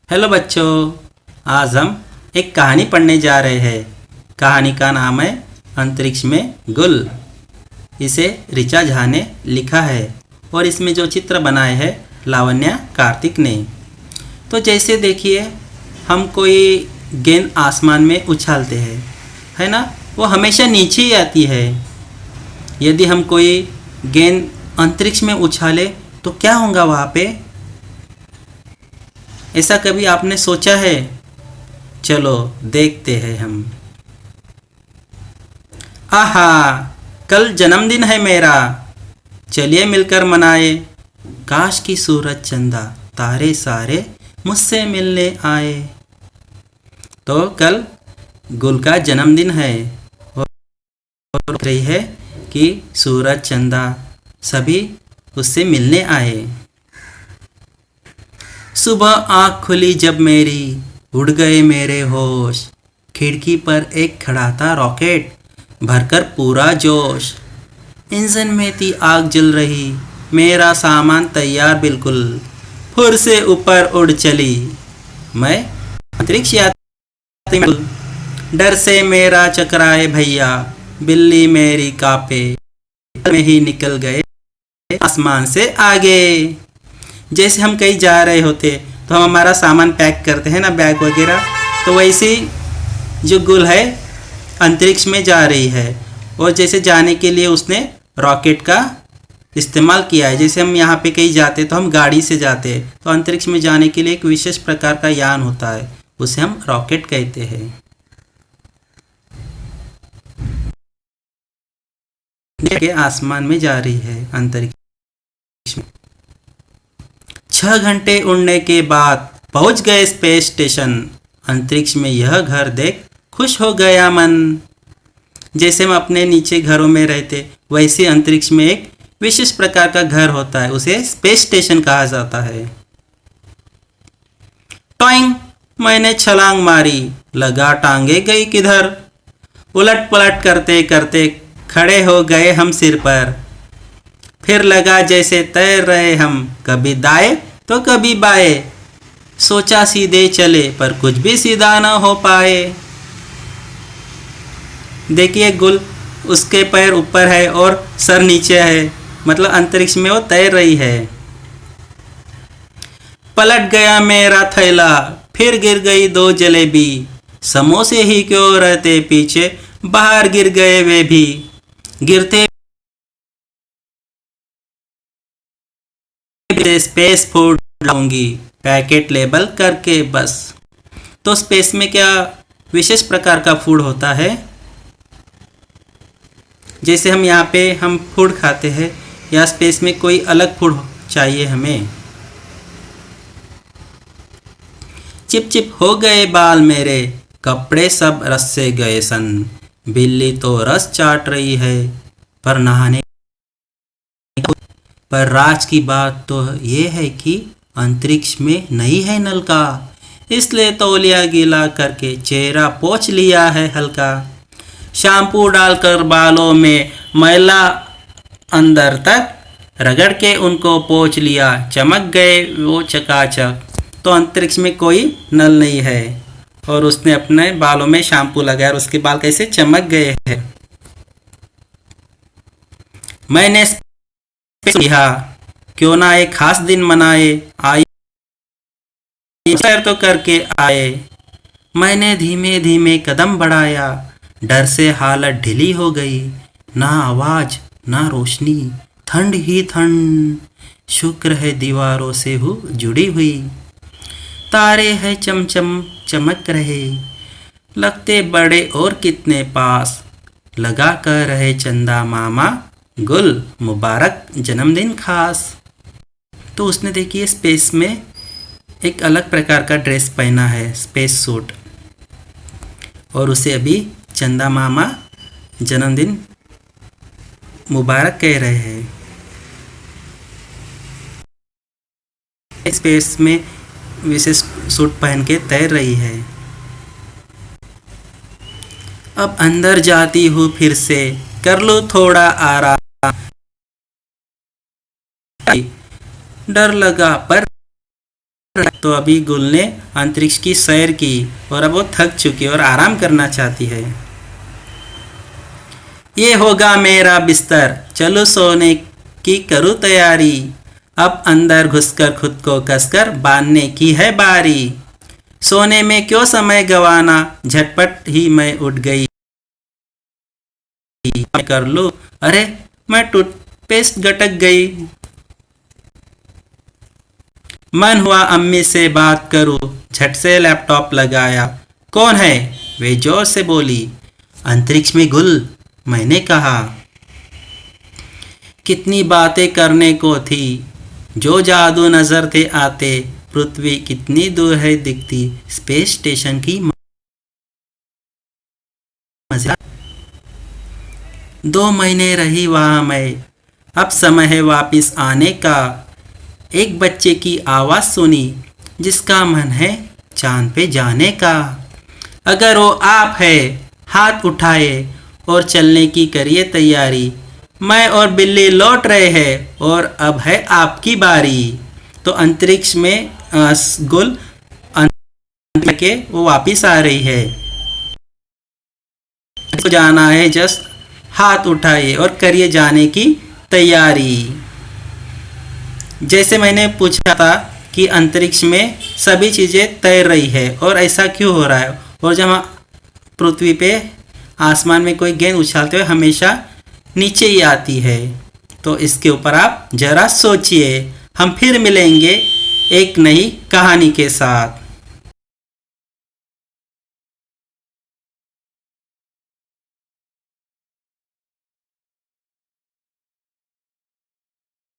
Hello बच्चों, आज हम एक कहानी पढ़ने जा रहे हैं। कहानी का नाम है अंतरिक्ष में गुल। इसे ऋचा झा ने लिखा है और इसमें जो चित्र बनाए हैं लावण्या कार्तिक ने। तो जैसे देखिए, हम कोई गेंद आसमान में उछालते हैं, है ना, वो हमेशा नीचे ही आती है। यदि हम कोई गेंद अंतरिक्ष में उछाले तो क्या होगा वहाँ पे? ऐसा कभी आपने सोचा है? चलो देखते हैं हम। आहा, कल जन्मदिन है मेरा, चलिए मिलकर मनाए। काश की सूरज चंदा तारे सारे मुझसे मिलने आए। तो कल गुल का जन्मदिन है और रही है कि सूरज चंदा सभी उससे मिलने आए। सुबह आँख खुली जब मेरी, उड़ गए मेरे होश। खिड़की पर एक खड़ा था रॉकेट, भरकर पूरा जोश। इंजन में थी आग जल रही, मेरा सामान तैयार बिल्कुल। फुर से ऊपर उड़ चली मैं अंतरिक्ष यात्री में। डर से मेरा चकराए भैया, बिल्ली मेरी कांपे। में ही निकल गए आसमान से आगे। जैसे हम कहीं जा रहे होते तो हम हमारा सामान पैक करते हैं ना, बैग वगैरह, तो वैसे ही जो गुल है अंतरिक्ष में जा रही है। और जैसे जाने के लिए उसने रॉकेट का इस्तेमाल किया है। जैसे हम यहाँ पे कहीं जाते तो हम गाड़ी से जाते हैं, तो अंतरिक्ष में जाने के लिए एक विशेष प्रकार का यान होता है, उसे हम रॉकेट कहते हैं। के आसमान में जा रही है अंतरिक्ष में। 6 घंटे उड़ने के बाद पहुंच गए स्पेस स्टेशन। अंतरिक्ष में यह घर देख खुश हो गया मन। जैसे हम अपने नीचे घरों में रहते, वैसे अंतरिक्ष में एक विशेष प्रकार का घर होता है, उसे स्पेस स्टेशन कहा जाता है। टॉइंग, मैंने छलांग मारी, लगा टांगे गई किधर। उलट पलट करते करते खड़े हो गए हम सिर पर। फिर लगा जैसे तैर रहे हम, कभी दाएं तो कभी बाएं। सोचा सीधे चले पर कुछ भी सीधा ना हो पाए। देखिए, गुल उसके पैर ऊपर है और सर नीचे है, मतलब अंतरिक्ष में वो तैर रही है। पलट गया मेरा थैला, फिर गिर गई 2 जलेबी। समोसे ही क्यों रहते पीछे, बाहर गिर गए वे भी। गिरते स्पेस फूड लाऊंगी, पैकेट लेबल करके बस। तो स्पेस में क्या विशेष प्रकार का फूड होता है? जैसे हम यहाँ पे हम फूड खाते हैं, या स्पेस में कोई अलग फूड चाहिए हमें। चिप चिप हो गए बाल मेरे, कपड़े सब रस से गए सन। बिल्ली तो रस चाट रही है, पर नहाने पर राज की बात तो ये है कि अंतरिक्ष में नहीं है नलका, इसलिए तौलिया गीला करके चेहरा पोंछ लिया है हल्का। शैम्पू डालकर बालों में मैला अंदर तक रगड़ के उनको पोंछ लिया, चमक गए वो चकाचक। तो अंतरिक्ष में कोई नल नहीं है और उसने अपने बालों में शैम्पू लगाया और उसके बाल कैसे चमक गए हैं। मैंने कहा क्यों ना एक खास दिन मनाए, आई सैर तो करके आए। मैंने धीमे धीमे कदम बढ़ाया, डर से हालत ढीली हो गई। ना आवाज ना रोशनी, ठंड ही ठंड। शुक्र है दीवारों से हूँ जुड़ी हुई। तारे हैं चमचम चमक रहे, लगते बड़े और कितने पास। लगा कर रहे चंदा मामा, गुल मुबारक जन्मदिन खास। तो उसने देखिए स्पेस में एक अलग प्रकार का ड्रेस पहना है, स्पेस सूट, और उसे अभी चंदा मामा जन्मदिन मुबारक कह रहे हैं। स्पेस में विशेष सूट पहन के तैर रही है। अब अंदर जाती हूँ फिर से, कर लो थोड़ा आराम। डर लगा पर तो अभी गुल ने अंतरिक्ष की सैर की और अब वो थक चुकी और आराम करना चाहती है। ये होगा मेरा बिस्तर, चलो सोने की करूँ तैयारी, अब अंदर घुसकर खुद को कसकर बांधने की है बारी, सोने में क्यों समय गवाना, झटपट ही मैं उठ गई, कर लूं, अरे मैं टूथपेस्ट गटक गई, मन हुआ अम्मी से बात करूं, झट से लैपटॉप लगाया, कौन है, वे जोर से बोली, अंतरिक्ष में गुल, मैंने कहा, कितनी बातें करने को थी, जो जादू नजर थे आते, पृथ्वी कितनी दूर है दिखती, स्पेस स्टेशन की मजा। 2 महीने रही वहां मैं, अब समय है वापिस आने का, एक बच्चे की आवाज सुनी, जिसका मन है चांद पे जाने का, अगर वो आप है हाथ उठाए और चलने की करिए तैयारी, मैं और बिल्ली लौट रहे हैं और अब है आपकी बारी। तो अंतरिक्ष में गुल के वो वापिस आ रही है, तो जाना है, जस्ट हाथ उठाइए और करिए जाने की तैयारी। जैसे मैंने पूछा था कि अंतरिक्ष में सभी चीज़ें तैर रही है और ऐसा क्यों हो रहा है, और जब हम पृथ्वी पे आसमान में कोई गेंद उछालते हुए हमेशा नीचे ही आती है, तो इसके ऊपर आप ज़रा सोचिए। हम फिर मिलेंगे एक नई कहानी के साथ।